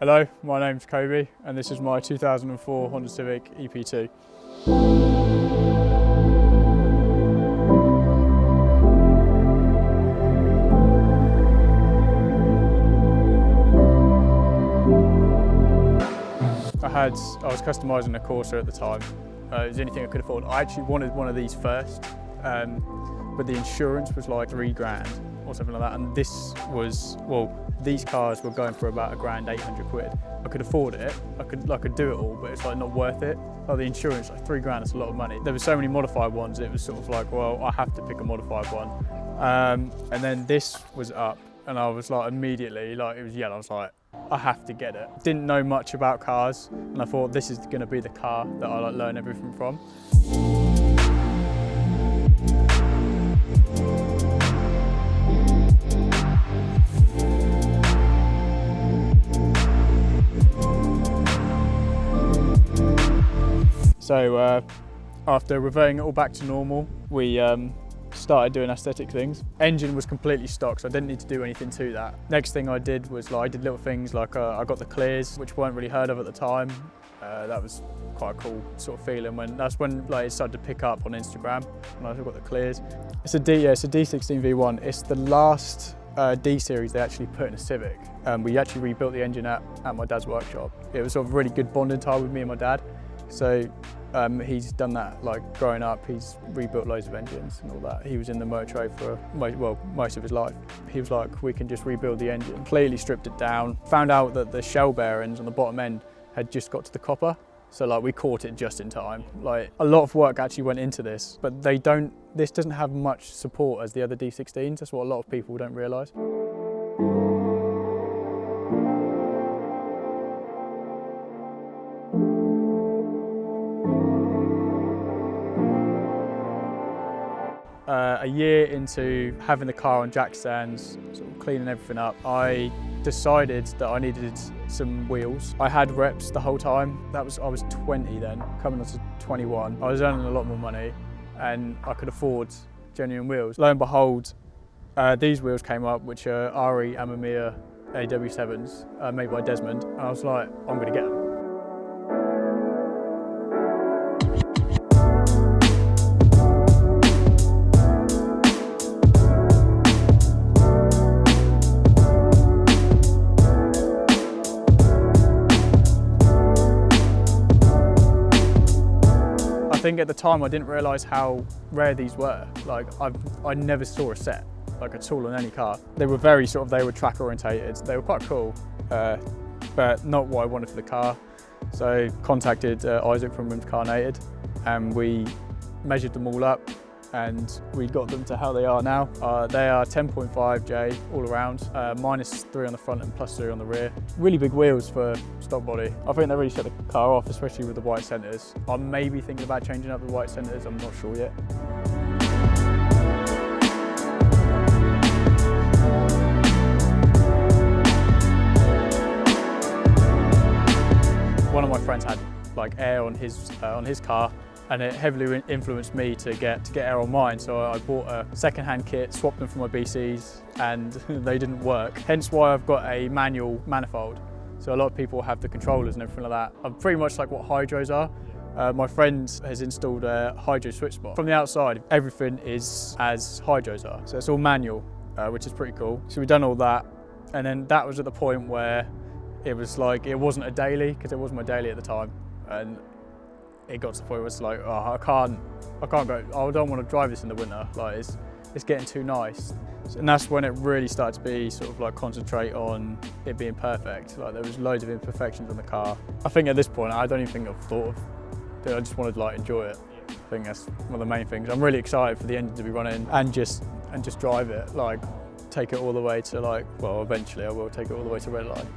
Hello, my name's Coby and this is my 2004 Honda Civic EP2. I was customising a Corsa at the time. It was the only thing I could afford. I actually wanted one of these first, but the insurance was like £3,000 or something like that. And this was, well, these cars were going for about £1,800. I could afford it, I could do it all, but it's like not worth it. Like the insurance, like £3,000 is a lot of money. There were so many modified ones, it was sort of like, well, I have to pick a modified one. And then this was up, and I was like immediately, like it was yellow, I was like, I have to get it. Didn't know much about cars, and I thought this is going to be the car that I like learn everything from. So after reverting it all back to normal, we started doing aesthetic things. Engine was completely stock, so I didn't need to do anything to that. Next thing I did was I did little things like I got the clears, which weren't really heard of at the time. That was quite a cool sort of feeling that's when it started to pick up on Instagram, when I got the clears. It's a D16 V1. It's the last D series they actually put in a Civic. We actually rebuilt the engine at my dad's workshop. It was sort of a really good bonding time with me and my dad. So he's done that, like growing up, he's rebuilt loads of engines and all that. He was in the motor trade for, most of his life. He was like, we can just rebuild the engine. Completely stripped it down. Found out that the shell bearings on the bottom end had just got to the copper. So we caught it just in time. A lot of work actually went into this, but this doesn't have much support as the other D16s. That's what a lot of people don't realise. A year into having the car on jack stands, sort of cleaning everything up, I decided that I needed some wheels. I had reps the whole time. I was 20 then, coming on to 21. I was earning a lot more money and I could afford genuine wheels. Lo and behold, these wheels came up, which are Ari Amamiya AW7s, made by Desmond. And I was like, I'm gonna get them. I think at the time I didn't realise how rare these were. I never saw a set at all on any car. They were they were track orientated. They were quite cool, but not what I wanted for the car. So contacted Isaac from Rimscarnated, and we measured them all up, and we got them to how they are now. They are 10.5J all around, -3 on the front and +3 on the rear. Really big wheels for stock body. I think they really set the car off, especially with the white centres. I'm maybe thinking about changing up the white centres, I'm not sure yet. One of my friends had air on his car, and it heavily influenced me to get air on mine. So I bought a second-hand kit, swapped them for my BCs, and they didn't work. Hence why I've got a manual manifold. So a lot of people have the controllers and everything like that. I'm pretty much like what hydros are. My friend has installed a hydro switch spot. From the outside, everything is as hydros are. So it's all manual, which is pretty cool. So we've done all that, and then that was at the point where it was it wasn't a daily, because it wasn't my daily at the time. And it got to the point where it's I can't go, I don't want to drive this in the winter, it's getting too nice. And that's when it really started to be concentrate on it being perfect. There was loads of imperfections on the car. I think at this point, I don't even think I've thought of it. I just wanted to enjoy it. I think that's one of the main things. I'm really excited for the engine to be running and just drive it, take it all the way to eventually I will take it all the way to red line.